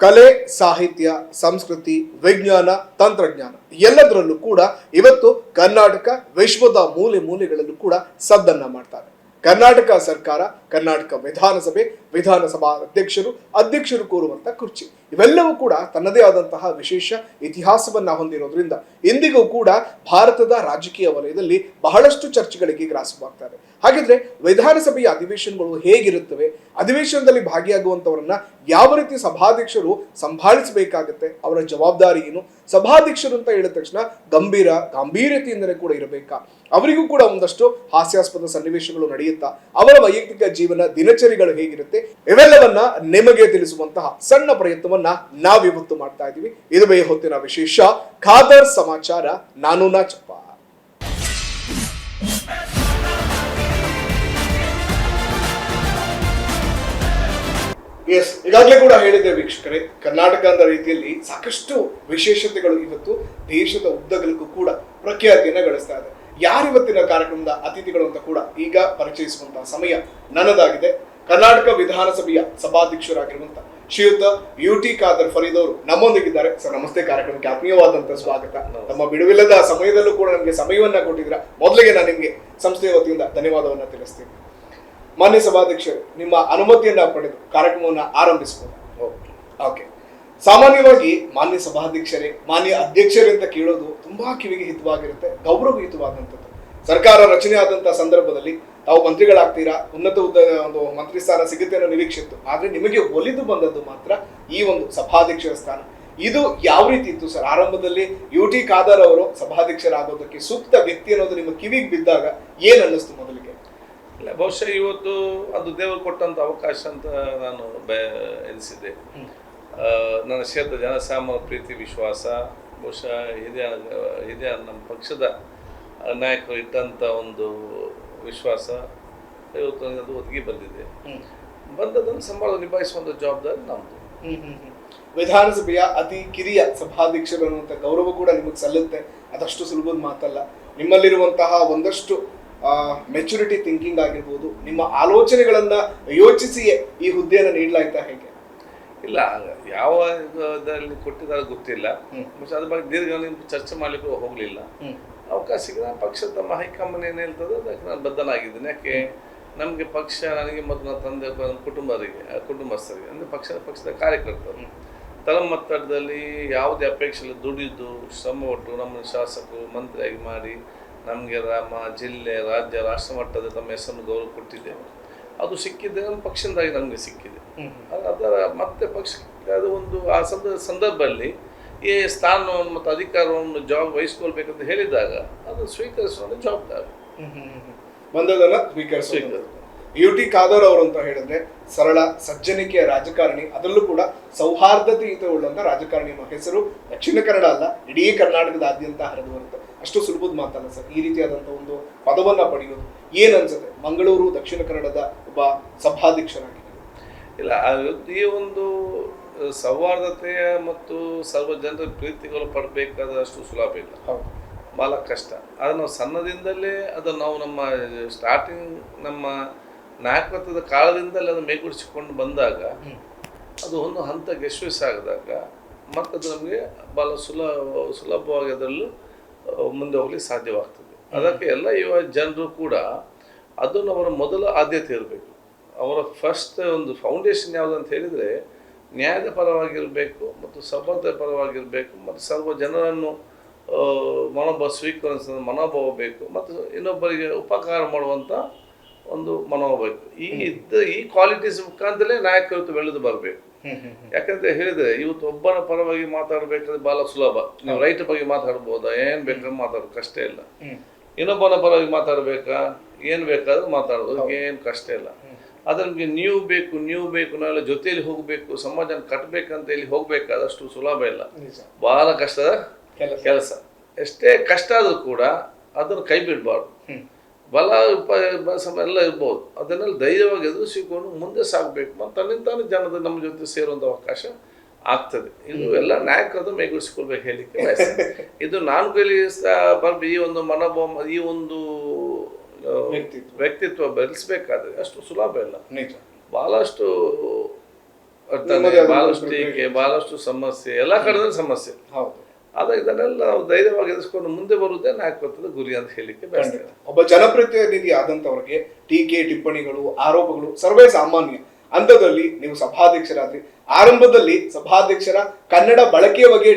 ಕಲೆ, ಸಾಹಿತ್ಯ, ಸಂಸ್ಕೃತಿ, ವಿಜ್ಞಾನ, ತಂತ್ರಜ್ಞಾನ ಎಲ್ಲದರಲ್ಲೂ ಕೂಡ ಇವತ್ತು ಕರ್ನಾಟಕ ವಿಶ್ವದ ಮೂಲೆ ಮೂಲೆಗಳಲ್ಲೂ ಕೂಡ ಸದ್ದನ್ನ ಮಾಡ್ತಾರೆ. ಕರ್ನಾಟಕ ಸರ್ಕಾರ, ಕರ್ನಾಟಕ ವಿಧಾನಸಭೆ, ವಿಧಾನಸಭಾ ಅಧ್ಯಕ್ಷರು ಕೂರುವಂತ ಕುರ್ಚಿ ಇವೆಲ್ಲವೂ ಕೂಡ ತನ್ನದೇ ಆದಂತಹ ವಿಶೇಷ ಇತಿಹಾಸವನ್ನ ಹೊಂದಿರೋದ್ರಿಂದ ಇಂದಿಗೂ ಕೂಡ ಭಾರತದ ರಾಜಕೀಯ ವಲಯದಲ್ಲಿ ಬಹಳಷ್ಟು ಚರ್ಚೆಗಳಿಗೆ ಗ್ರಾಸವಾಗ್ತಾರೆ. ಹಾಗಿದ್ರೆ ವಿಧಾನಸಭೆಯ ಅಧಿವೇಶನಗಳು ಹೇಗಿರುತ್ತವೆ, ಅಧಿವೇಶನದಲ್ಲಿ ಭಾಗಿಯಾಗುವಂತವರನ್ನ ಯಾವ ರೀತಿ ಸಭಾಧ್ಯಕ್ಷರು ಸಂಭಾಳಿಸಬೇಕಾಗತ್ತೆ, ಅವರ ಜವಾಬ್ದಾರಿ ಏನು, ಸಭಾಧ್ಯಕ್ಷರು ಅಂತ ಹೇಳಿದ ತಕ್ಷಣ ಗಾಂಭೀರ್ಯತೆಯಿಂದಲೇ ಕೂಡ ಇರಬೇಕಾ, ಅವರಿಗೂ ಕೂಡ ಒಂದಷ್ಟು ಹಾಸ್ಯಾಸ್ಪದ ಸನ್ನಿವೇಶಗಳು ನಡೆಯುತ್ತಾ, ಅವರ ವೈಯಕ್ತಿಕ ಜೀವನ ದಿನಚರಿಗಳು ಹೇಗಿರುತ್ತೆ, ಇವೆಲ್ಲವನ್ನ ನಿಮಗೆ ತಿಳಿಸುವಂತಹ ಸಣ್ಣ ಪ್ರಯತ್ನವನ್ನ ನಾವಿವತ್ತು ಮಾಡ್ತಾ ಇದ್ದೀವಿ. ಇದುವೇ ಹೊತ್ತಿನ ವಿಶೇಷ ಖಾದರ್ ಸಮಾಚಾರ. ನಾನು ನಾಚಪ್ಪ. ಈಗಾಗಲೇ ಕೂಡ ಹೇಳಿದ್ದೆ ವೀಕ್ಷಕರೇ, ಕರ್ನಾಟಕ ಅಂತ ರೀತಿಯಲ್ಲಿ ಸಾಕಷ್ಟು ವಿಶೇಷತೆಗಳು ಇವತ್ತು ದೇಶದ ಉದ್ದಗಲಕ್ಕೂ ಕೂಡ ಪ್ರಖ್ಯಾತಿಯನ್ನ ಗಳಿಸ್ತಾ ಇದೆ. ಯಾರಿವತ್ತಿನ ಕಾರ್ಯಕ್ರಮದ ಅತಿಥಿಗಳು ಅಂತ ಕೂಡ ಈಗ ಪರಿಚಯಿಸುವಂತಹ ಸಮಯ ನನ್ನದಾಗಿದೆ. ಕರ್ನಾಟಕ ವಿಧಾನಸಭೆಯ ಸಭಾಧ್ಯಕ್ಷರಾಗಿರುವಂತಹ ಶ್ರೀಯುತ UT ಖಾದರ್ ಫರೀದ್ ಅವರು ನಮ್ಮೊಂದಿಗಿದ್ದಾರೆ. ಸರ್ ನಮಸ್ತೆ, ಕಾರ್ಯಕ್ರಮಕ್ಕೆ ಆತ್ಮೀಯವಾದಂತಹ ಸ್ವಾಗತ. ತಮ್ಮ ಬಿಡುವಿಲ್ಲದ ಸಮಯದಲ್ಲೂ ಕೂಡ ನಮಗೆ ಸಮಯವನ್ನ ಕೊಟ್ಟಿದ್ದೀರಾ. ಮೊದಲಿಗೆ ನಾನು ನಿಮಗೆ ಸಂಸ್ಥೆಯ ವತಿಯಿಂದ ಧನ್ಯವಾದವನ್ನ ತಿಳಿಸ್ತೀನಿ. ಮಾನ್ಯ ಸಭಾಧ್ಯಕ್ಷರು, ನಿಮ್ಮ ಅನುಮತಿಯನ್ನ ಪಡೆದು ಕಾರ್ಯಕ್ರಮವನ್ನು ಆರಂಭಿಸಬಹುದು. ಓಕೆ. ಸಾಮಾನ್ಯವಾಗಿ ಮಾನ್ಯ ಸಭಾಧ್ಯಕ್ಷರೇ, ಮಾನ್ಯ ಅಧ್ಯಕ್ಷರೇ ಅಂತ ಕೇಳೋದು ತುಂಬಾ ಕಿವಿಗೆ ಹಿತವಾಗಿರುತ್ತೆ, ಗೌರವಯುತವಾದಂಥದ್ದು. ಸರ್ಕಾರ ರಚನೆ ಆದಂತಹ ಸಂದರ್ಭದಲ್ಲಿ ತಾವು ಮಂತ್ರಿಗಳಾಗ್ತೀರಾ, ಉನ್ನತ ಒಂದು ಮಂತ್ರಿ ಸ್ಥಾನ ಸಿಗುತ್ತೆ ಅನ್ನೋ ನಿರೀಕ್ಷೆ ಇತ್ತು. ಆದ್ರೆ ನಿಮಗೆ ಒಲಿದು ಬಂದದ್ದು ಮಾತ್ರ ಈ ಒಂದು ಸಭಾಧ್ಯಕ್ಷರ ಸ್ಥಾನ. ಇದು ಯಾವ ರೀತಿ ಇತ್ತು ಸರ್? ಆರಂಭದಲ್ಲಿ UT ಖಾದರ್ ಅವರು ಸಭಾಧ್ಯಕ್ಷರಾಗೋದಕ್ಕೆ ಸೂಕ್ತ ವ್ಯಕ್ತಿ ಅನ್ನೋದು ನಿಮ್ಮ ಕಿವಿಗೆ ಬಿದ್ದಾಗ ಏನ್ ಅನ್ನಿಸ್ತು ಮೊದಲಿಗೆ? ಇಲ್ಲ, ಬಹುಶಃ ಇವತ್ತು ಅದು ದೇವರು ಕೊಟ್ಟಂತ ಅವಕಾಶ ಅಂತ ನಾನು ಎನಿಸಿದ್ದೆ. ನನ್ನ ಕ್ಷೇತ್ರ ಜನಸಾಮಾನ್ಯ ಪ್ರೀತಿ ವಿಶ್ವಾಸ, ಬಹುಶಃ ಹಿರಿಯ ನಮ್ಮ ಪಕ್ಷದ ನಾಯಕರು ಇಟ್ಟಂಥ ಒಂದು ವಿಶ್ವಾಸ ಇವತ್ತು ಅದು ಒದಗಿ ಬಂದಿದೆ. ಬಂದದನ್ನು ಸಂಭಾಳ ನಿಭಾಯಿಸುವಂಥ ಜವಾಬ್ದಾರಿ ನಮ್ಮದು. ವಿಧಾನಸಭೆಯ ಅತಿ ಕಿರಿಯ ಸಭಾಧ್ಯಕ್ಷರು ಅನ್ನುವಂಥ ಗೌರವ ಕೂಡ ನಿಮಗೆ ಸಲ್ಲುತ್ತೆ. ಅದಷ್ಟು ಸುಲಭದ ಮಾತಲ್ಲ. ನಿಮ್ಮಲ್ಲಿರುವಂತಹ ಒಂದಷ್ಟು ಮೆಚುರಿಟಿ ಥಿಂಕಿಂಗ್ ಆಗಿರ್ಬೋದು, ನಿಮ್ಮ ಆಲೋಚನೆಗಳನ್ನ ಯೋಚಿಸಿಯೇ ಈ ಹುದ್ದೆಯನ್ನು ನೀಡಲಾಯ್ತಾ ಹೇಗೆ? ಇಲ್ಲ, ಯಾವ ಇದರಲ್ಲಿ ಕೊಟ್ಟಿದ್ದಾರೆ ಗೊತ್ತಿಲ್ಲ. ಅದ್ರ ಬಗ್ಗೆ ದೀರ್ಘ ಚರ್ಚೆ ಮಾಡ್ಲಿಕ್ಕೂ ಹೋಗ್ಲಿಲ್ಲ. ಅವಕಾಶ ಸಿಗ ಪಕ್ಷದ ನಮ್ಮ ಹೈಕಮಾಂಡ್ ಏನು ಹೇಳ್ತದೆ ಅದಕ್ಕೆ ನಾನು ಬದ್ಧನಾಗಿದ್ದೀನಿ. ಯಾಕೆ ನಮಗೆ ಪಕ್ಷ, ನನಗೆ ಮತ್ತು ನನ್ನ ತಂದೆ ಕುಟುಂಬಸ್ಥರಿಗೆ ಅಂದರೆ ಪಕ್ಷದ ಕಾರ್ಯಕರ್ತರು ತಳಮಟ್ಟದಲ್ಲಿ ಯಾವುದೇ ಅಪೇಕ್ಷೆ ಇಲ್ಲ, ದುಡಿದು ಶ್ರಮ ಒಟ್ಟು ನಮ್ಮನ್ನು ಶಾಸಕರು ಮಂತ್ರಿಯಾಗಿ ಮಾಡಿ ನಮಗೆ ಜಿಲ್ಲೆ, ರಾಜ್ಯ, ರಾಷ್ಟ್ರ ಮಟ್ಟದ ತಮ್ಮ ಹೆಸರನ್ನು ಗೌರವ ಕೊಟ್ಟಿದ್ದೇವೆ. ಅದು ಸಿಕ್ಕಿದ್ದೆ ನಮ್ಮ ಪಕ್ಷದಿಂದಾಗಿ ನಮಗೆ ಸಿಕ್ಕಿದೆ. ಅದರ ಮತ್ತೆ ಪಕ್ಷಕ್ಕೆ ಅದು ಒಂದು ಆ ಸಂದರ್ಭದಲ್ಲಿ ಈ ಸ್ಥಾನವನ್ನು ಮತ್ತು ಅಧಿಕಾರವನ್ನು ವಹಿಸ್ಕೊಳ್ಬೇಕಂತ ಹೇಳಿದಾಗ ಅದು ಸ್ವೀಕರಿಸುವ ಜವಾಬ್ದಾರಿ ಬಂದದನ್ನ ಸ್ವೀಕರಿಸ. UT ಖಾದರ್ ಅವರು ಅಂತ ಹೇಳಿದ್ರೆ ಸರಳ ಸಜ್ಜನಿಕೆಯ ರಾಜಕಾರಣಿ, ಅದರಲ್ಲೂ ಕೂಡ ಸೌಹಾರ್ದತೆಯುತ ಉಳ್ಳಂತ ರಾಜಕಾರಣಿ ಅನ್ನೋ ಹೆಸರು ದಕ್ಷಿಣ ಕನ್ನಡ ಅಲ್ಲ, ಇಡೀ ಕರ್ನಾಟಕದಾದ್ಯಂತ ಹರಿದು ಬರುತ್ತೆ. ಅಷ್ಟು ಸುಲಭದ ಮಾತಲ್ಲ ಸರ್ ಈ ರೀತಿಯಾದಂಥ ಒಂದು ಪದವನ್ನ ಪಡೆಯೋದು. ಏನ್ ಅನ್ಸುತ್ತೆ ಮಂಗಳೂರು ದಕ್ಷಿಣ ಕನ್ನಡದ ಒಬ್ಬ ಸಭಾಧ್ಯಕ್ಷರಾಗಿ? ಇಲ್ಲ, ಈ ಒಂದು ಸೌಹಾರ್ದತೆಯ ಮತ್ತು ಸರ್ವ ಜನರ ಪ್ರೀತಿಗಳು ಪಡಬೇಕಾದಷ್ಟು ಸುಲಭ ಇಲ್ಲ, ಭಾಳ ಕಷ್ಟ. ಆದರೆ ನಾವು ಸಣ್ಣದಿಂದಲೇ ಅದನ್ನು ನಾವು ನಮ್ಮ ಸ್ಟಾರ್ಟಿಂಗ್ ನಮ್ಮ ನಾಯಕತ್ವದ ಕಾಲದಿಂದಲೇ ಅದನ್ನು ಮೇಗೂಡಿಸಿಕೊಂಡು ಬಂದಾಗ ಅದು ಒಂದು ಹಂತಕ್ಕೆ ಯಶಸ್ವಿಯಾಗದಾಗ ಮತ್ತು ಅದು ನಮಗೆ ಭಾಳ ಸುಲಭವಾಗಿ ಅದರಲ್ಲೂ ಮುಂದೆ ಹೋಗ್ಲಿಕ್ಕೆ ಸಾಧ್ಯವಾಗ್ತದೆ. ಅದಕ್ಕೆ ಎಲ್ಲ ಯುವ ಜನರು ಕೂಡ ಅದನ್ನು ಅವರ ಮೊದಲ ಆದ್ಯತೆ ಇರಬೇಕು. ಅವರ ಫಸ್ಟ್ ಒಂದು ಫೌಂಡೇಶನ್ ಯಾವುದು ಅಂತ ಹೇಳಿದರೆ ನ್ಯಾಯದ ಪರವಾಗಿರಬೇಕು ಮತ್ತು ಸಬಲತೆ ಪರವಾಗಿರಬೇಕು ಮತ್ತು ಸರ್ವ ಜನರನ್ನು ಸ್ವೀಕರಿಸಿದ ಮನೋಭಾವ ಬೇಕು ಮತ್ತು ಇನ್ನೊಬ್ಬರಿಗೆ ಉಪಕಾರ ಮಾಡುವಂಥ ಒಂದು ಮನೋಭಾವ ಬೇಕು. ಈ ಕ್ವಾಲಿಟೀಸ್ ಮುಖಾಂತರೇ ನಾಯಕತ್ವ ಬೆಳೆದು ಬರಬೇಕು. ಯಾಕಂತ ಹೇಳಿದ್ರೆ ಇವತ್ತು ಒಬ್ಬನ ಪರವಾಗಿ ಮಾತಾಡಬೇಕಾದ್ರೆ ಬಹಳ ಸುಲಭ. ನೀವು ರೈತ ಬಗ್ಗೆ ಮಾತಾಡ್ಬೋದಾ, ಏನ್ ಬೇಕಾದ್ರೂ ಮಾತಾಡೋದು ಕಷ್ಟ ಇಲ್ಲ. ಇನ್ನೊಬ್ಬನ ಪರವಾಗಿ ಮಾತಾಡ್ಬೇಕಾ, ಏನ್ ಬೇಕಾದ್ರೂ ಮಾತಾಡೋದು ಏನು ಕಷ್ಟ ಇಲ್ಲ. ಆದ್ರೆ ನಿಮಗೆ ನೀವು ಬೇಕು ನಾವೆಲ್ಲ ಜೊತೆಯಲ್ಲಿ ಹೋಗ್ಬೇಕು, ಸಮಾಜನ ಕಟ್ಟಬೇಕಂತ ಹೇಳಿ ಹೋಗ್ಬೇಕಾದಷ್ಟು ಸುಲಭ ಇಲ್ಲ, ಬಹಳ ಕಷ್ಟದ ಕೆಲಸ. ಎಷ್ಟೇ ಕಷ್ಟ ಆದ್ರೂ ಕೂಡ ಅದನ್ನು ಕೈ ಬಿಡಬಾರ್ದು. ಬಲ ಎಲ್ಲ ಇರ್ಬೋದು, ಅದನ್ನೆಲ್ಲ ಧೈರ್ಯವಾಗಿ ಎದುರಿಸಿಕೊಂಡು ಮುಂದೆ ಸಾಗಬೇಕು ಮತ್ತು ತನ್ನಿಂತಾನು ಜನದ ನಮ್ಮ ಜೊತೆ ಸೇರುವಂಥ ಅವಕಾಶ ಆಗ್ತದೆ. ಇದು ಎಲ್ಲ ನಾಯಕರದ್ದು ಮೇಗೂಡಿಸಿಕೊಳ್ಬೇಕು ಹೇಳಲಿಕ್ಕೆ. ಇದು ನಾನು ಕೈಲಿ ಈ ಒಂದು ಮನೋಭಾವ, ಈ ಒಂದು ವ್ಯಕ್ತಿತ್ವ ಬೆಳೆಸಬೇಕಾದ್ರೆ ಅಷ್ಟು ಸುಲಭ ಇಲ್ಲ. ನಿಜ, ಬಹಳಷ್ಟು ನಿಮ್ಮದೇ ಆದ ಬಹಳಷ್ಟು ಒಂದು ಟೀಕೆ, ಬಹಳಷ್ಟು ಸಮಸ್ಯೆ, ಎಲ್ಲ ಕಡೆ ಸಮಸ್ಯೆ. ಹೌದು. ಆದ್ರೆ ಇದನ್ನೆಲ್ಲ ನಾವು ಧೈರ್ಯವಾಗಿ ಎದುರಿಸ್ಕೊಂಡು ಮುಂದೆ ಬರುವುದೇ ನಾಯಕತ್ವದ ಗುರಿ ಅಂತ ಹೇಳಿಕ್ಕೆ ಬಯಸ್ತೇನೆ. ಒಬ್ಬ ಜನಪ್ರತಿನಿಧಿ ಆದಂತವರಿಗೆ ಟೀಕೆ ಟಿಪ್ಪಣಿಗಳು ಆರೋಪಗಳು ಸರ್ವೇ ಸಾಮಾನ್ಯ. ಅಂಥದ್ರಲ್ಲಿ ನೀವು ಸಭಾಧ್ಯಕ್ಷರಾದ್ರಿ, ಆರಂಭದಲ್ಲಿ ಸಭಾಧ್ಯಕ್ಷರ ಕನ್ನಡ ಬಳಕೆಯ ಬಗ್ಗೆ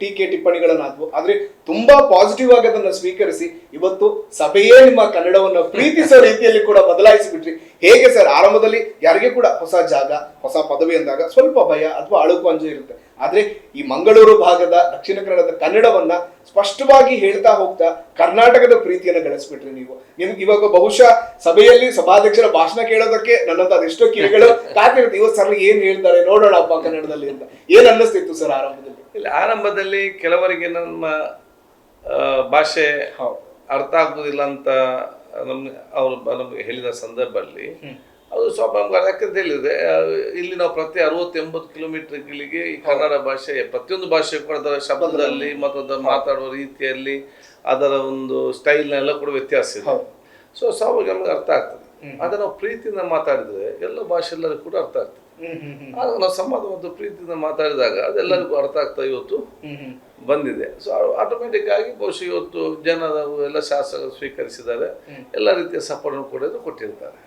ಟೀಕೆ ಟಿಪ್ಪಣಿಗಳನ್ನಾದ್ವು, ಆದ್ರೆ ತುಂಬಾ ಪಾಸಿಟಿವ್ ಆಗಿ ಅದನ್ನ ಸ್ವೀಕರಿಸಿ ಇವತ್ತು ಸಭೆಯೇ ನಿಮ್ಮ ಕನ್ನಡವನ್ನ ಪ್ರೀತಿಸೋ ರೀತಿಯಲ್ಲಿ ಕೂಡ ಬದಲಾಯಿಸಿಬಿಟ್ರಿ. ಹೇಗೆ ಸರ್, ಆರಂಭದಲ್ಲಿ ಯಾರಿಗೆ ಕೂಡ ಹೊಸ ಜಾಗ ಹೊಸ ಪದವಿ ಅಂದಾಗ ಸ್ವಲ್ಪ ಭಯ ಅಥವಾ ಅಳುಕು ಅಂಜು ಇರುತ್ತೆ, ಆದ್ರೆ ಈ ಮಂಗಳೂರು ಭಾಗದ ದಕ್ಷಿಣ ಕನ್ನಡದ ಕನ್ನಡವನ್ನ ಸ್ಪಷ್ಟವಾಗಿ ಹೇಳ್ತಾ ಹೋಗ್ತಾ ಕರ್ನಾಟಕದ ಪ್ರೀತಿಯನ್ನು ಗಳಿಸ್ಬಿಟ್ರಿ ನೀವು. ನಿಮ್ಗೆ ಇವಾಗ ಬಹುಶಃ ಸಭೆಯಲ್ಲಿ ಸಭಾಧ್ಯಕ್ಷರ ಭಾಷಣ ಕೇಳೋದಕ್ಕೆ ನನ್ನಂತ ಅದೆಷ್ಟೋ ಕಿವಿಗಳು ಕಾತಿರುತ್ತೆ, ಇವತ್ತು ಸರ್ ಏನ್ ಹೇಳ್ತಾರೆ ನೋಡೋಣಪ್ಪ ಕನ್ನಡದಲ್ಲಿ ಅಂತ. ಏನ್ ಅನ್ನಿಸ್ತಿತ್ತು ಸರ್ ಆರಂಭದಲ್ಲಿ? ಇಲ್ಲ, ಆರಂಭದಲ್ಲಿ ಕೆಲವರಿಗೆ ನಮ್ಮ ಭಾಷೆ ಅರ್ಥ ಆಗುದಿಲ್ಲ ಅಂತ ಅವರು ನಮ್ಗೆ ಹೇಳಿದ ಸಂದರ್ಭದಲ್ಲಿ ಅದು ಸ್ವಲ್ಪ ಯಾಕಂತ ಹೇಳಿದ್ರೆ ಇಲ್ಲಿ ನಾವು ಪ್ರತಿ 60-80 ಕಿಲೋಮೀಟರ್ಗಳಿಗೆ ಈ ಕನ್ನಡ ಭಾಷೆ ಪ್ರತಿಯೊಂದು ಭಾಷೆ ಕೂಡ ಅದರ ಶಬ್ದದಲ್ಲಿ ಮತ್ತು ಅದರ ಮಾತಾಡುವ ರೀತಿಯಲ್ಲಿ ಅದರ ಒಂದು ಸ್ಟೈಲ್ನೆಲ್ಲ ಕೂಡ ವ್ಯತ್ಯಾಸ ಇದೆ. ಸೊ ಸ್ವಾಭಾವಿಕ ನಮ್ಗೆ ಅರ್ಥ ಆಗ್ತದೆ. ಅದನ್ನು ನಾವು ಪ್ರೀತಿಯಿಂದ ಮಾತಾಡಿದ್ರೆ ಎಲ್ಲ ಭಾಷೆ ಎಲ್ಲರಿಗೂ ಕೂಡ ಅರ್ಥ ಆಗ್ತದೆ. ಆಗ ನಾವು ಸಂವಾದ ಮತ್ತು ಪ್ರೀತಿಯಿಂದ ಮಾತಾಡಿದಾಗ ಅದೆಲ್ಲರಿಗೂ ಅರ್ಥ ಆಗ್ತಾ ಇವತ್ತು ಬಂದಿದೆ. ಸೊ ಆಟೋಮೆಟಿಕ್ ಆಗಿ ಬಹುಶಃ ಇವತ್ತು ಜನರ ಎಲ್ಲ ಶಾಸಕರು ಸ್ವೀಕರಿಸಿದ್ದಾರೆ, ಎಲ್ಲ ರೀತಿಯ ಸಪೋರ್ಟ್ ಕೂಡ ಕೊಟ್ಟಿರ್ತಾರೆ.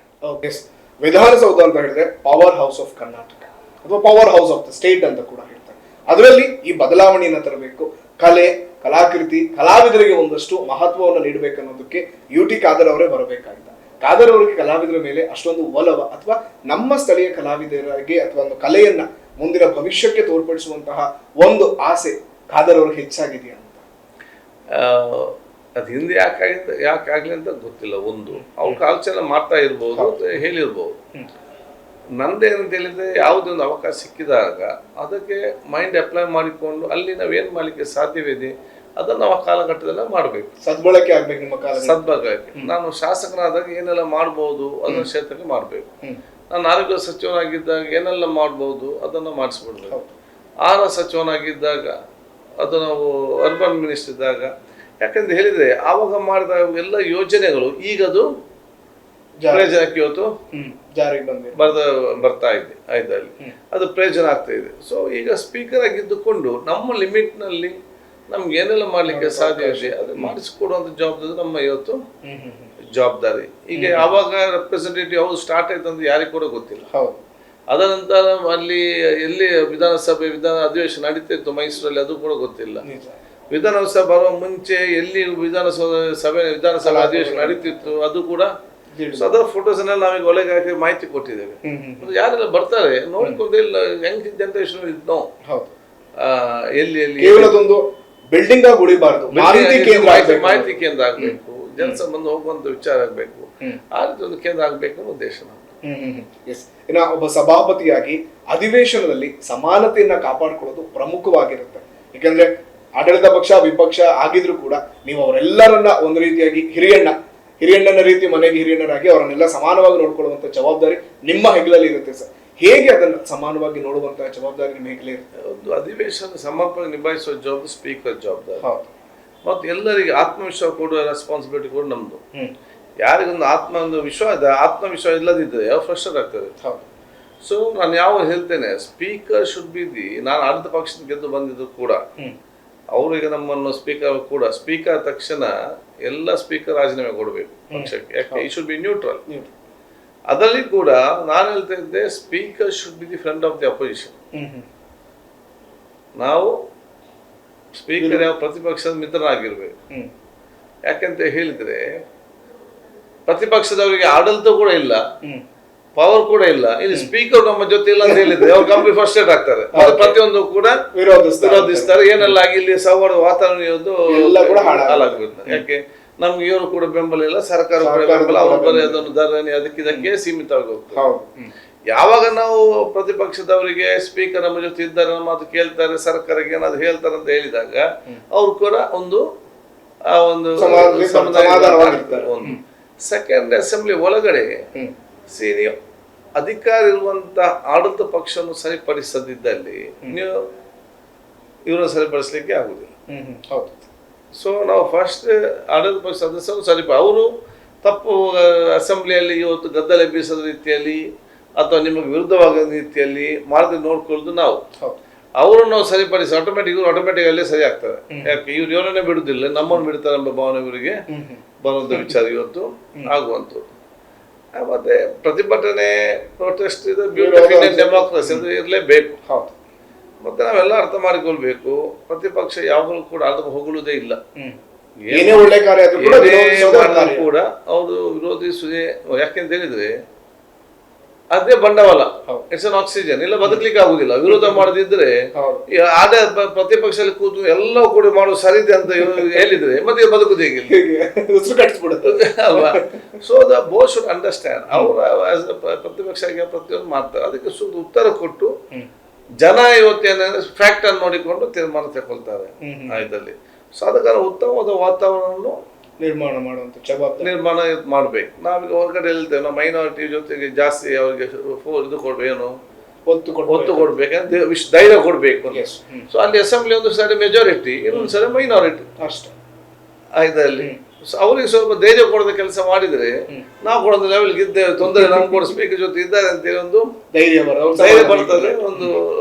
ವಿಧಾನಸೌಧ ಅಂತ ಹೇಳಿದ್ರೆ ಪವರ್ ಹೌಸ್ ಆಫ್ ಕರ್ನಾಟಕ ಅಥವಾ power house of the state ಅಂತ ಕೂಡ ಹೇಳ್ತಾರೆ. ಅದರಲ್ಲಿ ಈ ಬದಲಾವಣೆಯನ್ನು ತರಬೇಕು, ಕಲೆ ಕಲಾಕೃತಿ ಕಲಾವಿದರಿಗೆ ಒಂದಷ್ಟು ಮಹತ್ವವನ್ನು ನೀಡಬೇಕನ್ನೋದಕ್ಕೆ UT ಖಾದರ್ ಅವರೇ ಬರಬೇಕಾಗಿದ್ದ. ಖಾದರ್ ಅವರಿಗೆ ಕಲಾವಿದರ ಮೇಲೆ ಅಷ್ಟೊಂದು ಒಲವ ಅಥವಾ ನಮ್ಮ ಸ್ಥಳೀಯ ಕಲಾವಿದರಿಗೆ ಅಥವಾ ಒಂದು ಕಲೆಯನ್ನ ಮುಂದಿನ ಭವಿಷ್ಯಕ್ಕೆ ತೋರ್ಪಡಿಸುವಂತಹ ಒಂದು ಆಸೆ ಖಾದರ್ ಅವ್ರಿಗೆ ಹೆಚ್ಚಾಗಿದೆಯಾ ಅಂತ? ಅದು ಹಿಂದೆ ಯಾಕಾಗ್ಲಿ ಅಂತ ಗೊತ್ತಿಲ್ಲ. ಒಂದು ಅವ್ರು ಆಲೋಚನೆ ಮಾಡ್ತಾ ಇರ್ಬೋದು, ಹೇಳಿರ್ಬೋದು. ನಂದೇನಂತ ಹೇಳಿದ್ರೆ ಯಾವುದೇ ಒಂದು ಅವಕಾಶ ಸಿಕ್ಕಿದಾಗ ಅದಕ್ಕೆ ಮೈಂಡ್ ಅಪ್ಲೈ ಮಾಡಿಕೊಂಡು ಅಲ್ಲಿ ನಾವೇನು ಮಾಡಲಿಕ್ಕೆ ಸಾಧ್ಯವಿದೆ ಅದನ್ನು ನಾವು ಆ ಕಾಲಘಟ್ಟದಲ್ಲ ಮಾಡಬೇಕು. ಸದ್ಬಳಕೆ ಆಗ್ಬೇಕು ನಿಮ್ಮ ಕಾಲ. ಸದ್ಬಳಕೆ. ನಾನು ಶಾಸಕನಾದಾಗ ಏನೆಲ್ಲ ಮಾಡ್ಬೋದು ಅದನ್ನ ಕ್ಷೇತ್ರಕ್ಕೆ ಮಾಡಬೇಕು. ನಾನು ಆರೋಗ್ಯ ಸಚಿವನಾಗಿದ್ದಾಗ ಏನೆಲ್ಲ ಮಾಡ್ಬೋದು ಅದನ್ನು ಮಾಡಿಸ್ಬಿಡ್ಬೇಕು. ಆಹಾರ ಸಚಿವನಾಗಿದ್ದಾಗ ಅದು ನಾವು ಅರ್ಬನ್ ಮಿನಿಸ್ಟರ್ ಇದ್ದಾಗ, ಯಾಕಂತ ಹೇಳಿದ್ರೆ ಆವಾಗ ಮಾಡಿದ ಎಲ್ಲ ಯೋಜನೆಗಳು ಈಗದು ಪ್ರಯೋಜನಕ್ಕೆ ಇವತ್ತು ಜಾರಿಗೆ ಬರ್ತಾ ಇದೆ. ಆಯ್ತಲ್ಲಿ ಅದು ಪ್ರಯೋಜನ ಆಗ್ತಾ ಇದೆ. ಸೊ ಈಗ ಸ್ಪೀಕರ್ ಆಗಿದ್ದುಕೊಂಡು ನಮ್ಮ ಲಿಮಿಟ್ನಲ್ಲಿ ನಮ್ಗೆ ಏನೆಲ್ಲ ಮಾಡ್ಲಿಕ್ಕೆ ಸಾಧ್ಯ ಇದೆ ಅದು ಮಾಡಿಸಿಕೊಡುವಂತ ಜವಾಬ್ದಾರಿ ನಮ್ಮ ಇವತ್ತು ಜವಾಬ್ದಾರಿ. ಈಗ ಯಾವಾಗ ರೆಪ್ರೆಸೆಂಟೇಟಿವ್ ಯಾವುದು ಸ್ಟಾರ್ಟ್ ಆಯ್ತು ಅಂತ ಯಾರಿಗೂ ಕೂಡ ಗೊತ್ತಿಲ್ಲ. ಅದರ ನಂತರ ಅಲ್ಲಿ ಎಲ್ಲಿ ವಿಧಾನ ಅಧಿವೇಶನ ನಡೀತಿತ್ತು ಮೈಸೂರಲ್ಲಿ ಅದು ಕೂಡ ಗೊತ್ತಿಲ್ಲ. ವಿಧಾನಸಭೆ ಬರುವ ಮುಂಚೆ ಎಲ್ಲಿ ವಿಧಾನಸಭೆ ಅಧಿವೇಶನ ನಡೀತಿತ್ತು ಅದು ಕೂಡ. ಸೊ ಅದರ ಫೋಟೋಸ್ ಅನ್ನೆಲ್ಲ ನಾವೀಗ ಒಳಗೆ ಹಾಕಿ ಮಾಹಿತಿ ಕೊಟ್ಟಿದ್ದೇವೆ. ಯಾರೆಲ್ಲ ಬರ್ತಾರೆ ನೋಡಿಕೊಂಡು ಯಂಗ್ ಜನರೇಷನ್ ನೋ ಎಲ್ಲಿ ಕೇವಲದೊಂದು ಬಿಲ್ಡಿಂಗ್ ಉಳಿಬಾರ್ದು, ಮಾಹಿತಿ ಕೇಂದ್ರ ಆಗ್ಬೇಕು, ಜನಸಂಬಂಧ ಹೋಗುವಂತ ವಿಚಾರ ಆಗ್ಬೇಕು, ಆ ರೀತಿ ಒಂದು ಕೇಂದ್ರ ಆಗ್ಬೇಕು ಅನ್ನೋ ಉದ್ದೇಶ ನಮ್ದು. ಇನ್ನ ಒಬ್ಬ ಸಭಾಪತಿಯಾಗಿ ಅಧಿವೇಶನದಲ್ಲಿ ಸಮಾನತೆಯನ್ನ ಕಾಪಾಡಿಕೊಳ್ಳೋದು ಪ್ರಮುಖವಾಗಿರುತ್ತೆ. ಯಾಕಂದ್ರೆ ಆಡಳಿತ ಪಕ್ಷ ವಿಪಕ್ಷ ಆಗಿದ್ರು ಕೂಡ ನೀವು ಅವರೆಲ್ಲರನ್ನ ಒಂದು ರೀತಿಯಾಗಿ ಹಿರಿಯಣ್ಣನ ರೀತಿ ಮನೆಗೆ ಹಿರಿಯಣ್ಣರಾಗಿ ಅವರನ್ನೆಲ್ಲ ಸಮಾನವಾಗಿ ನೋಡ್ಕೊಳ್ಳುವಂತ ಜವಾಬ್ದಾರಿ ನಿಮ್ಮ ಹೆಗಲಲ್ಲಿ ಇರುತ್ತೆ ಸರ್. ಹೇಗೆ ಅದನ್ನ ಸಮಾನವಾಗಿ ನೋಡುವಂತಹ ಜವಾಬ್ದಾರಿ ನಿಮ್ಮ ಹೆಗಲೇ ಇರುತ್ತೆ? ಒಂದು ಅಧಿವೇಶನ ಸಮರ್ಪಣೆ ನಿಭಾಯಿಸುವ ಜವಾಬ್ದಾರಿ ಸ್ಪೀಕರ್ ಜವಾಬ್ದಾರಿ. ಮತ್ತು ಎಲ್ಲರಿಗೆ ಆತ್ಮವಿಶ್ವಾಸ ಕೊಡುವ ರೆಸ್ಪಾನ್ಸಿಬಿಲಿಟಿ ಕೂಡ ನಮ್ದು. ಯಾರಿಗೊಂದು ಆತ್ಮವಿಶ್ವಾಸ ಇಲ್ಲದಿದ್ದರೆ ಯಾವ ಫ್ರಸ್ಟ್ರೇಟ್ ಆಗ್ತದೆ. ಸೊ ನಾನು ಯಾವ ಹೇಳ್ತೇನೆ, ಸ್ಪೀಕರ್ ಶುಡ್ ಬಿ ನಾನು ಆಡಳಿತ ಪಕ್ಷದ ಗೆದ್ದು ಬಂದಿದ್ದು ಕೂಡ ಅವರಿಗೆ ನಮ್ಮನ್ನು ಸ್ಪೀಕರ್ ತಕ್ಷಣ ಎಲ್ಲ ಸ್ಪೀಕರ್ ರಾಜೀನಾಮೆ ಕೊಡಬೇಕು ಪಕ್ಷಕ್ಕೆ. ಯಾಕೆ ಈ ಶುಡ್ ಬಿ ನ್ಯೂಟ್ರಲ್. ಅದರಲ್ಲಿ ಕೂಡ ನಾನು ಹೇಳ್ತಾ ಇದ್ದೆ speaker should be the friend of the opposition. ನಾವು ಸ್ಪೀಕರ್ ಯಾವ ಪ್ರತಿಪಕ್ಷದ ಮಿತ್ರನಾಗಿರ್ಬೇಕು. ಯಾಕೆಂತ ಹೇಳಿದ್ರೆ ಪ್ರತಿಪಕ್ಷದವರಿಗೆ ಆಡಳಿತ ಕೂಡ ಇಲ್ಲ, ಪವರ್ ಕೂಡ ಇಲ್ಲ, ಇಲ್ಲಿ ಸ್ಪೀಕರ್ ನಮ್ಮ ಜೊತೆ ಇಲ್ಲ ಅಂತ ಹೇಳಿದ್ರೆ ಅವ್ರು ಕಂಪ್ಲೀಟ್ ಫ್ರಸ್ಟ್ರೇಟ್ ಆಗ್ತಾರೆ. ಪ್ರತಿಯೊಂದು ಕೂಡ ವಿರೋಧಿಸ್ತಾರೆ. ಏನೆಲ್ಲ ಆಗಿ ಇಲ್ಲಿ ಸೌಹಾರ್ದ ವಾತಾವರಣ ಹಾಳಾಗ್ಬಿಡುತ್ತೆ. ಯಾಕೆ ನಮ್ಗೆ ಇವರು ಕೂಡ ಬೆಂಬಲ ಇಲ್ಲ, ಸರ್ಕಾರ ಕೂಡ ಬೆಂಬಲ, ಅವ್ರು ಬರೀ ಅದನ್ನು ಧರಣಿ ಅದಕ್ಕಿದಕ್ಕೆ ಸೀಮಿತವಾಗಿ ಹೋಗ್ತಾರೆ. ಯಾವಾಗ ನಾವು ಪ್ರತಿಪಕ್ಷದವರಿಗೆ ಸ್ಪೀಕರ್ ನಮ್ಮ ಜೊತೆ ಇದ್ದಾರೆ, ನಮ್ಮ ಮಾತು ಕೇಳ್ತಾರೆ, ಸರ್ಕಾರಕ್ಕೆ ಏನಾದ್ರು ಹೇಳ್ತಾರೆ ಅಂತ ಹೇಳಿದಾಗ ಅವ್ರು ಕೂಡ ಒಂದು ಒಂದು ಸೆಕೆಂಡ್ ಅಸೆಂಬ್ಲಿ ಒಳಗಡೆ ಅಧಿಕಾರ ಇರುವಂತ ಆಡಳಿತ ಪಕ್ಷವನ್ನು ಸರಿಪಡಿಸದಿದ್ದಲ್ಲಿ ನೀವು ಇವರನ್ನು ಸರಿಪಡಿಸಲಿಕ್ಕೆ ಆಗುದಿಲ್ಲ. ಸೊ ನಾವು ಫಸ್ಟ್ ಆಡಳಿತ ಪಕ್ಷ ಸದಸ್ಯರು ಅವರು ತಪ್ಪು ಅಸೆಂಬ್ಲಿಯಲ್ಲಿ ಇವತ್ತು ಗದ್ದಲ ಬೀಸದ ರೀತಿಯಲ್ಲಿ ಅಥವಾ ನಿಮಗೆ ವಿರುದ್ಧವಾದ ರೀತಿಯಲ್ಲಿ ಮಾಡದೆ ನೋಡ್ಕೊಳ್ಳೋದು ನಾವು. ಹೌದು. ಅವರು ನಾವು ಸರಿಪಡಿಸಿ ಆಟೋಮೆಟಿಕ್ ಅಲ್ಲೇ ಸರಿ ಆಗ್ತದೆ. ಯಾಕೆ ಇವರನ್ನೇ ಬಿಡುದಿಲ್ಲ, ನಮ್ಮನ್ನು ಬಿಡ್ತಾರೆ ಎಂಬ ಭಾವನೆ ಇವರಿಗೆ ಬರುವಂತ ವಿಚಾರ ಇವತ್ತು ಆಗುವಂಥದ್ದು. ಮತ್ತೆ ಪ್ರತಿಭಟನೆ, ಪ್ರೊಟೆಸ್ಟ್, ಇದು ಬ್ಯೂಟಿ ಆಫ್ ಇಂಡಿಯನ್ ಡೆಮಾಕ್ರಸಿ ಅದು ಇರಲೇಬೇಕು. ಹೌದು. ಮತ್ತೆ ನಾವೆಲ್ಲ ಅರ್ಥ ಮಾಡಿಕೊಳ್ಬೇಕು, ಪ್ರತಿಪಕ್ಷ ಯಾವಾಗಲೂ ಕೂಡ ಅರ್ಥ ಹೊಗಳುವುದೇ ಇಲ್ಲ. ಏನೇ ಒಳ್ಳೆ ಕಾರ್ಯ ಕೂಡ ಅವರು ವಿರೋಧಿಸುವುದೇ. ಯಾಕೆಂತ ಹೇಳಿದ್ರೆ ಅದೇ ಬಂಡವಾಳ, ಇಟ್ಸ್ ಅನ್ ಆಕ್ಸಿಜನ್. ಇಲ್ಲ ಬದುಕಲಿಕ್ಕೆ ಆಗುದಿಲ್ಲ ವಿರೋಧ ಮಾಡದಿದ್ರೆ. ಆದ ಪ್ರತಿಪಕ್ಷದಲ್ಲಿ ಕೂತು ಎಲ್ಲವೂ ಕೂಡ ಮಾಡುವ ಸರಿದೆ ಅಂತ ಹೇಳಿದ್ರೆ ಮತ್ತೆ ಬದುಕುದು ಹೇಗೆ ಅಲ್ವಾ? So the both should understand. ಅವರು ಪ್ರತಿಪಕ್ಷ ಪ್ರತಿಯೊಂದು ಮಾಡ್ತಾರೆ, ಅದಕ್ಕೆ ಸೂಕ್ತ ಉತ್ತರ ಕೊಟ್ಟು ಜನ ಇವತ್ತೇನಂದ್ರೆ ಫ್ಯಾಕ್ಟ್ ಅನ್ನು ನೋಡಿಕೊಂಡು ತೀರ್ಮಾನ ತಗೊಳ್ತಾರೆ ಆಯ್ತಲ್ಲಿ. ಸೊ ಅದಕ್ಕಾಗಿ ಉತ್ತಮವಾದ ವಾತಾವರಣವನ್ನು ನಿರ್ಮಾಣ ಮಾಡ್ಬೇಕು. ನಾವೀಗ ಹೊರಗಡೆ ಹೇಳ್ತೇವೆ, ನಾವು ಮೈನಾರಿಟಿ ಜೊತೆಗೆ ಜಾಸ್ತಿ ಅವ್ರಿಗೆ ಇದು ಕೊಡ್ಬೇಕು, ಏನು ಒತ್ತು ಕೊಡ್ಬೇಕಂತ ಧೈರ್ಯ ಕೊಡ್ಬೇಕು. ಸೊ ಅಲ್ಲಿ ಅಸೆಂಬ್ಲಿ ಒಂದು ಸರಿ ಮೆಜಾರಿಟಿ, ಇನ್ನೊಂದು ಸರಿ ಮೈನಾರಿಟಿ ಅಷ್ಟೇ ಆಯ್ತಲ್ಲಿ. ಅವ್ರಿಗೆ ಸ್ವಲ್ಪ ಧೈರ್ಯ ಕೊಡದ ಕೆಲಸ ಮಾಡಿದ್ರೆ ನಾವು ಕೂಡ ಒಂದು ಲೆವೆಲ್ಗೆ ಇದ್ದೇವೆ, ತೊಂದರೆ ನಮ್ಗೆ ಕೂಡ ಸ್ಪೀಕರ್ ಜೊತೆ ಇದ್ದಾರೆ ಅಂತೇಳಿ ಒಂದು ಧೈರ್ಯ ಬರ್ತದೆ. ಒಂದು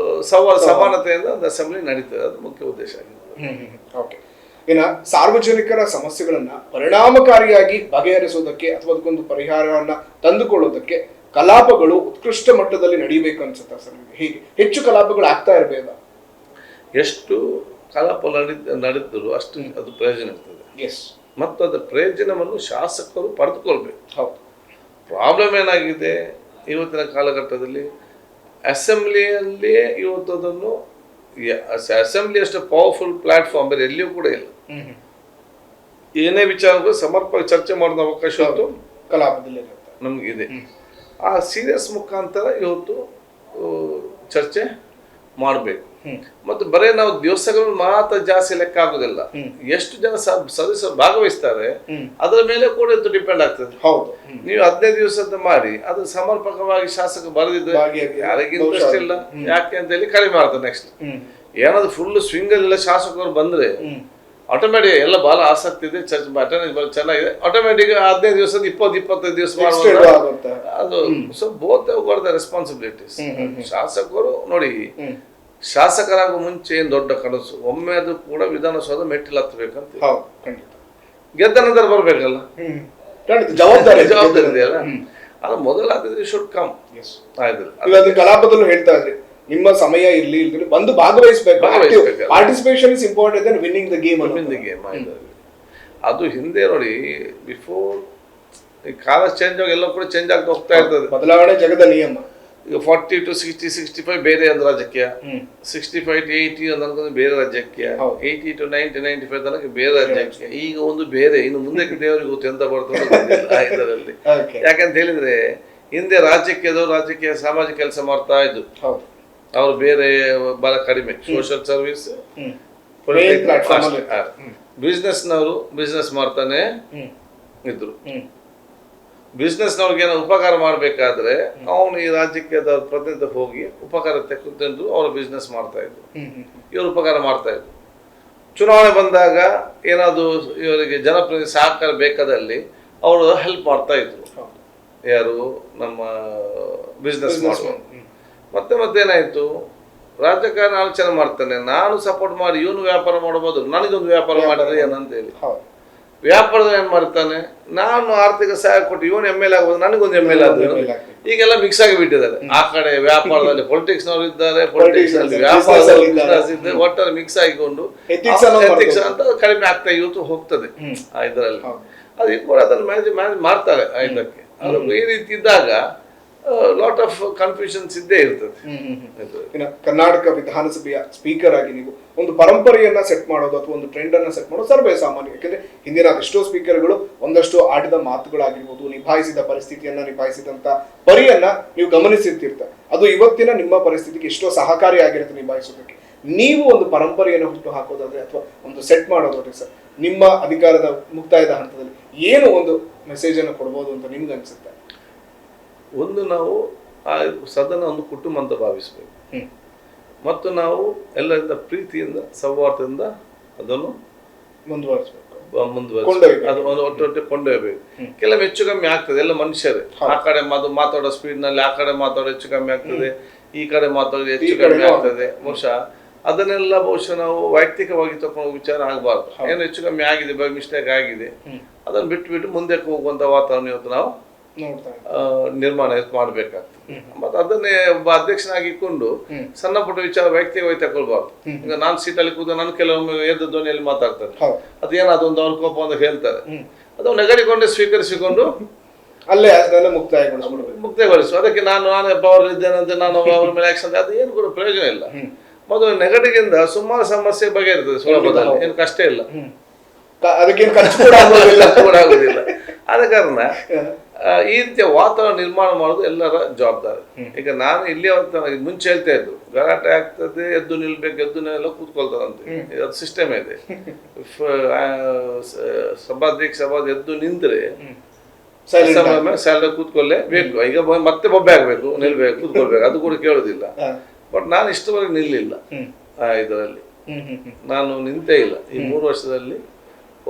ಸಮಾನತೆಯಿಂದ ಒಂದು ಅಸೆಂಬ್ಲಿ ನಡೀತದೆ. ಅದು ಮುಖ್ಯ ಉದ್ದೇಶ ಆಗಿದೆ. ಇನ್ನು ಸಾರ್ವಜನಿಕರ ಸಮಸ್ಯೆಗಳನ್ನ ಪರಿಣಾಮಕಾರಿಯಾಗಿ ಬಗೆಹರಿಸೋದಕ್ಕೆ ಅಥವಾ ಅದಕ್ಕೊಂದು ಪರಿಹಾರವನ್ನ ತಂದುಕೊಳ್ಳೋದಕ್ಕೆ ಕಲಾಪಗಳು ಉತ್ಕೃಷ್ಟ ಮಟ್ಟದಲ್ಲಿ ನಡೀಬೇಕು ಅನ್ಸುತ್ತೆ ಸರ್ ನಿಮಗೆ? ಹೀಗೆ ಹೆಚ್ಚು ಕಲಾಪಗಳು ಆಗ್ತಾ ಇರಬೇಕಾ? ಎಷ್ಟು ಕಲಾಪ ನಡೆದ್ರು ಅಷ್ಟು ಅದು ಪ್ರಯೋಜನ ಇರ್ತದೆ. ಮತ್ತು ಅದರ ಪ್ರಯೋಜನವನ್ನು ಶಾಸಕರು ಪಡೆದುಕೊಳ್ಬೇಕು. ಹೌದು. ಪ್ರಾಬ್ಲಮ್ ಏನಾಗಿದೆ ಇವತ್ತಿನ ಕಾಲಘಟ್ಟದಲ್ಲಿ, ಅಸೆಂಬ್ಲಿಯಲ್ಲಿ ಇವತ್ತು ಅದನ್ನು ಅಸೆಂಬ್ಲಿ ಅಷ್ಟು ಪವರ್ಫುಲ್ ಪ್ಲಾಟ್ಫಾರ್ಮ್ ಬೇರೆ ಎಲ್ಲಿಯೂ ಕೂಡ ಇಲ್ಲ. ಏನೇ ವಿಚಾರಗಳು ಸಮರ್ಪಕ ಚರ್ಚೆ ಮಾಡೋದ ಅವಕಾಶ ಕಲಾಪದಲ್ಲಿ ನಮಗಿದೆ. ಆ ಸೀರಿಯಸ್ ಮುಖಾಂತರ ಇವತ್ತು ಚರ್ಚೆ ಮಾಡಬೇಕು. ಮತ್ತು ಬರೇ ನಾವು ದಿವಸಗಳು ಮಾತ್ರ ಜಾಸ್ತಿ ಲೆಕ್ಕ ಆಗುದಿಲ್ಲ, ಎಷ್ಟು ಜನ ಸದಸ್ಯರು ಭಾಗವಹಿಸ್ತಾರೆ ಅದರ ಮೇಲೆ ಕೂಡ ಇದು ಡಿಪೆಂಡ್ ಆಗ್ತದೆ. ಹೌದು. ನೀವು 15 ದಿವಸದ ಮಾಡಿ ಅದು ಸಮರ್ಪಕವಾಗಿ ಶಾಸಕ ಬರೆದಿದ್ದು ಯಾರಿಗೆ ಇಂಟ್ರೆಸ್ಟ್ ಇಲ್ಲ, ಯಾಕೆ ಅಂತ ಹೇಳಿ ಕಡಿಮೆ ಮಾಡ್ತಾರೆ. ನೆಕ್ಸ್ಟ್ ಏನಾದ್ರು ಫುಲ್ ಸ್ವಿಂಗ್ ಅಲ್ಲಿ ಶಾಸಕರು ಬಂದ್ರೆ ಆಟೋಮೆಟಿಕ್ ಎಲ್ಲ ಬಹಳ ಆಸಕ್ತಿ ಇದೆ, ಚರ್ಚೆ ಅಟೆಂಡೆನ್ಸ್ ಚೆನ್ನಾಗಿದೆ, ಆಟೋಮೆಟಿಕ್ 15 ದಿವಸದ 20-25 ದಿವಸ ಮಾಡುವ ಅದು. So both the responsibilities. ಶಾಸಕರು ನೋಡಿ, ಶಾಸಕರಾಗುವ ಮುಂಚೆ ಏನ್ ದೊಡ್ಡ ಕನಸು, ಒಮ್ಮೆ ಅದು ಕೂಡ ವಿಧಾನಸೌಧ ಮೆಟ್ಟಿಲು ಹತ್ತಬೇಕಂತ. ಗೆದ್ದ ನಂತರ ಬರ್ಬೇಕಲ್ಲ, ಜವಾಬ್ದಾರಿ ಇದೆಯಲ್ಲ, ಅದು ಮೊದಲಾದ್ರೆ ಶುಡ್ ಕಮ್. ಆಯ್ತು. ಕಲಾಪದಲ್ಲೂ ಹೇಳ್ತಾ ಇದ್ರಿ, ನಿಮ್ಮ ಸಮಯ ಇರ್ಲಿ ಇಲ್ದಿಲ್ಲ ಬಂದು ಭಾಗವಹಿಸಬೇಕು. Participation is important then winning the game. ಅದು ಹಿಂದೆ ನೋಡಿ, ಬಿಫೋರ್ ಈ ಕಾಲ ಚೇಂಜ್ ಆಗಿ ಎಲ್ಲ ಕೂಡ ಚೇಂಜ್ ಆಗ್ತಾ ಹೋಗ್ತಾ ಇರ್ತದೆ. ಬದಲಾವಣೆ ಜಗದ ನಿಯಮ. ಈಗ 40 to 60, 65 ಬೇರೆ ಒಂದು ರಾಜಕೀಯ, 65 to 80 ಅನ್ನೋದು ಬೇರೆ ರಾಜಕೀಯ, 80 to 90, 95 ತನಕ ಬೇರೆ ರಾಜಕೀಯ. ಈಗ ಒಂದು ಬೇರೆ, ಇನ್ನು ಮುಂದೆ ದೇವರಿಗೆ ಗೊತ್ತು ಎಂತ ಬರ್ತದೆ ಇದರಲ್ಲಿ. ಯಾಕಂತ ಹೇಳಿದ್ರೆ ಹಿಂದೆ ರಾಜಕೀಯ ಸಾಮಾಜಿಕ ಕೆಲಸ ಮಾಡ್ತಾ ಇದ್ದು, ಅವ್ರು ಬೇರೆ ಬಹಳ ಕಡಿಮೆ. ಸೋಷಿಯಲ್ ಸರ್ವಿಸ್, ಬಿಸ್ನೆಸ್ನವರು ಬಿಸ್ನೆಸ್ ಮಾಡ್ತಾನೆ ಇದ್ರು. ಬಿಸ್ನೆಸ್ನವ್ರಿಗೆ ಏನೋ ಉಪಕಾರ ಮಾಡಬೇಕಾದ್ರೆ ಅವನು ಈ ರಾಜ್ಯದ ಪ್ರತಿನಿಧಿ ಹೋಗಿ ಉಪಕಾರ ತೆಗೆದು ಅವರು ಬಿಸ್ನೆಸ್ ಮಾಡ್ತಾ ಇದ್ರು, ಇವರು ಉಪಕಾರ ಮಾಡ್ತಾ ಇದ್ರು. ಚುನಾವಣೆ ಬಂದಾಗ ಏನಾದ್ರು ಇವರಿಗೆ ಜನಪ್ರತಿನಿಧಿ ಸಹಕಾರ ಬೇಕಾದಲ್ಲಿ ಅವರು ಹೆಲ್ಪ್ ಮಾಡ್ತಾ ಇದ್ರು. ಯಾರು? ನಮ್ಮ ಬಿಸ್ನೆಸ್ ಮಾಡುವ. ಮತ್ತೇನಾಯ್ತು, ರಾಜಕಾರಣ ಆಲೋಚನೆ ಮಾಡ್ತಾನೆ, ನಾನು ಸಪೋರ್ಟ್ ಮಾಡಿ ಇವನು ವ್ಯಾಪಾರ ಮಾಡಬಹುದು, ನನಗೊಂದು ವ್ಯಾಪಾರ ಮಾಡಿದ್ರೆ ಏನಂತ ಹೇಳಿ ವ್ಯಾಪಾರದ ಏನ್ ಮಾಡ್ತಾನೆ, ನಾನು ಆರ್ಥಿಕ ಸಹಾಯ ಕೊಟ್ಟು ಇವನು MLA ಆಗ್ಬೋದು, ನನಗೊಂದು MLA ಆದ್ರು. ಈಗೆಲ್ಲ ಮಿಕ್ಸ್ ಆಗಿ ಬಿಟ್ಟಿದ್ದಾರೆ. ಆ ಕಡೆ ವ್ಯಾಪಾರದಲ್ಲಿ ಪೊಲಿಟಿಕ್ಸ್ ನವರು ಇದ್ದಾರೆ, ಪೊಲಿಟಿಕ್ಸ್ ಅಲ್ಲಿ ವ್ಯಾಪಾರ ಒಟ್ಟಾರೆ ಮಿಕ್ಸ್ ಆಗಿಕೊಂಡು ಎಥಿಕ್ಸ್ ಅಂತ ಕಡಿಮೆ ಆಗ್ತಾ ಇವತ್ತು ಹೋಗ್ತದೆ ಇದರಲ್ಲಿ. ಅದು ಕೂಡ ಅದನ್ನು ಮ್ಯಾನೇಜ್ ಮಾಡ್ತಾರೆ ಇದಕ್ಕೆ. ಅದು ಈ ರೀತಿ ಇದ್ದಾಗ ಲಾಟ್ ಆಫ್ ಕನ್ಫ್ಯೂಷನ್ಸ್ ಇದ್ದೇ ಇರ್ತದೆ. ಇನ್ನು ಕರ್ನಾಟಕ ವಿಧಾನಸಭೆಯ ಸ್ಪೀಕರ್ ಆಗಿ ನೀವು ಒಂದು ಪರಂಪರೆಯನ್ನ ಸೆಟ್ ಮಾಡೋದು ಅಥವಾ ಒಂದು ಟ್ರೆಂಡ್ ಅನ್ನ ಸೆಟ್ ಮಾಡೋದು ಸರ್ವೇ ಸಾಮಾನ್ಯ. ಯಾಕಂದ್ರೆ ಹಿಂದಿನ ಅದೆಷ್ಟೋ ಸ್ಪೀಕರ್ಗಳು ಒಂದಷ್ಟು ಆಡಿದ ಮಾತುಗಳಾಗಿರ್ಬೋದು, ನಿಭಾಯಿಸಿದ ಪರಿಸ್ಥಿತಿಯನ್ನ ನಿಭಾಯಿಸಿದಂತ ಪರಿಯನ್ನ ನೀವು ಗಮನಿಸಿರ್ತಿರ್ತಾರೆ. ಅದು ಇವತ್ತಿನ ನಿಮ್ಮ ಪರಿಸ್ಥಿತಿಗೆ ಎಷ್ಟೋ ಸಹಕಾರಿಯಾಗಿರುತ್ತೆ ನಿಭಾಯಿಸೋದಕ್ಕೆ. ನೀವು ಒಂದು ಪರಂಪರೆಯನ್ನು ಹುಟ್ಟು ಹಾಕೋದಾದ್ರೆ ಅಥವಾ ಒಂದು ಸೆಟ್ ಮಾಡೋದಾದ್ರೆ ಸರ್, ನಿಮ್ಮ ಅಧಿಕಾರದ ಮುಕ್ತಾಯದ ಹಂತದಲ್ಲಿ ಏನು ಒಂದು ಮೆಸೇಜ್ ಅನ್ನು ಕೊಡ್ಬೋದು ಅಂತ ನಿಮ್ಗೆ ಅನ್ಸುತ್ತೆ? ಒಂದು, ನಾವು ಆ ಸದನ ಒಂದು ಕುಟುಂಬ ಅಂತ ಭಾವಿಸಬೇಕು, ಮತ್ತು ನಾವು ಎಲ್ಲರಿಂದ ಪ್ರೀತಿಯಿಂದ ಸೌಹಾರ್ದದಿಂದ ಅದನ್ನು ಮುಂದುವರಿಸಿ ಕೊಂಡೊಯ್ಬೇಕು. ಅದು ಒಂದು ಒಟ್ಟೊಟ್ಟಿಗೆ ಕೊಂಡೊಯ್ಬೇಕು. ಕೆಲವು ಹೆಚ್ಚು ಕಮ್ಮಿ ಆಗ್ತದೆ, ಎಲ್ಲ ಮನುಷ್ಯರೇ. ಆ ಕಡೆ ಮಾತಾಡೋ ಸ್ಪೀಡ್ ನಲ್ಲಿ ಆ ಕಡೆ ಮಾತಾಡೋ ಹೆಚ್ಚು ಕಮ್ಮಿ ಆಗ್ತದೆ, ಈ ಕಡೆ ಮಾತಾಡೋದು ಹೆಚ್ಚು ಕಮ್ಮಿ ಆಗ್ತದೆ. ಬಹುಶಃ ಅದನ್ನೆಲ್ಲ ಬಹುಶಃ ನಾವು ವೈಯಕ್ತಿಕವಾಗಿ ತಗೊಂಡು ವಿಚಾರ ಆಗಬಾರ್ದು. ಏನು ಹೆಚ್ಚು ಕಮ್ಮಿ ಆಗಿದೆ, ಬೈ ಮಿಸ್ಟೇಕ್ ಆಗಿದೆ, ಅದನ್ನು ಬಿಟ್ಟು ಮುಂದಕ್ಕೆ ಹೋಗುವಂತ ವಾತಾವರಣ ಇವತ್ತು ನಾವು ನಿರ್ಮಾಣ ಮಾಡಬೇಕಾಗ್ತದೆ. ಮತ್ತೆ ಅದನ್ನೇ ಒಬ್ಬ ಅಧ್ಯಕ್ಷನಾಗಿ ಇಟ್ಕೊಂಡು ಸಣ್ಣ ಪುಟ್ಟ ವಿಚಾರ ವೈಯಕ್ತಿಕವಾಗಿ ತಗೊಳ್ಬಾರ್ದು. ಈಗ ನಾನು ಸೀಟಲ್ಲಿ ಕೂತ ನಾನು ಕೆಲವೊಮ್ಮೆ ಎದ್ದು ಧ್ವನಿಯಲ್ಲಿ ಮಾತಾಡ್ತಾರೆ, ಅದೇನಾದೊಂದು ಅವ್ರ ಕೋಪ ಅಂತ ಹೇಳ್ತಾರೆ, ಅದು ನೆಗಡಿಕೊಂಡೆ ಸ್ವೀಕರಿಸಿಕೊಂಡು ಅಲ್ಲೇ ಅದನ್ನ ಮುಕ್ತಾಯಗೊಳಿಸುವ. ಅದಕ್ಕೆ ನಾನು ಪವರ್ ಇದ್ದೇನಂತ ನಾನು ಅವ್ರ ಮೇಲೆ ಆಕ್ಷನ್, ಅದು ಏನು ಕೂಡ ಪ್ರಯೋಜನ ಇಲ್ಲ. ಮೊದಲು ನೆಗಡಿಗಿಂದ ಸುಮಾರು ಸಮಸ್ಯೆ ಬಗೆಯಿರ್ತದೆ ಸುಲಭದಲ್ಲಿ, ಏನು ಕಷ್ಟ ಇಲ್ಲ, ಅದಕ್ಕೇನು ಖರ್ಚು ಕೂಡ ಆಗುದಿಲ್ಲ. ಆದ ಕಾರಣ ಈ ರೀತಿಯ ವಾತಾವರಣ ನಿರ್ಮಾಣ ಮಾಡೋದು ಎಲ್ಲರ ಜವಾಬ್ದಾರಿ. ಈಗ ನಾನು ಇಲ್ಲಿ ಮುಂಚೆ ಹೇಳ್ತಾ ಇದ್ದು, ಗಲಾಟೆ ಆಗ್ತದೆ, ಎದ್ದು ನಿಲ್ಬೇಕು, ಎದ್ದು ನಿಲ್ಲ ಕೂತ್ಕೊಳ್ತಾರಂತೆ, ಅದು ಸಿಸ್ಟಮ್ ಇದೆ. ಸಭಾಧ್ಯಕ್ಷ ಎದ್ದು ನಿಂತ್ರೆ ಸ್ಯಾಲರಿ ಕೂತ್ಕೊಳ್ಳೇ ಬೇಕು. ಈಗ ಮತ್ತೆ ಬೊಬ್ಬೆ ಆಗ್ಬೇಕು, ನಿಲ್ಬೇಕು, ಕೂತ್ಕೊಳ್ಬೇಕು, ಅದು ಕೂಡ ಕೇಳೋದಿಲ್ಲ. ಬಟ್ ನಾನು ಇಷ್ಟವರೆಗೆ ನಿಲ್ಲಿಲ್ಲ ಇದರಲ್ಲಿ, ನಾನು ನಿಂತೇ ಇಲ್ಲ ಈ 3 ವರ್ಷದಲ್ಲಿ.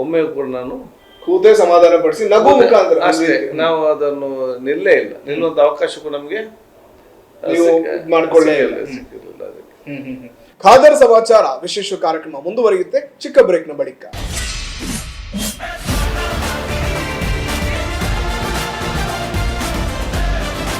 ಒಮ್ಮೆ ಕೂಡ ನಾನು ಕೂತೆ ಸಮಾಧಾನ ಪಡಿಸಿ ನಗು ಮುಖಾಂತರ ಅಷ್ಟೇ, ನಾವು ಅದನ್ನು ನಿಲ್ಲೇ ಇಲ್ಲ. ನಿಲ್ಲುವಂತ ಅವಕಾಶಕ್ಕೂ ನಮ್ಗೆ ಮಾಡ್ಕೊಳ್ಳೇ ಇಲ್ಲ, ಸಿಕ್ಕಿರಲಿಲ್ಲ. ಅದಕ್ಕೆ ಖಾದರ್ ಸಮಾಚಾರ ವಿಶೇಷ ಕಾರ್ಯಕ್ರಮ ಮುಂದುವರಿಯುತ್ತೆ ಚಿಕ್ಕ ಬ್ರೇಕ್ನ ಬಳಿಕ.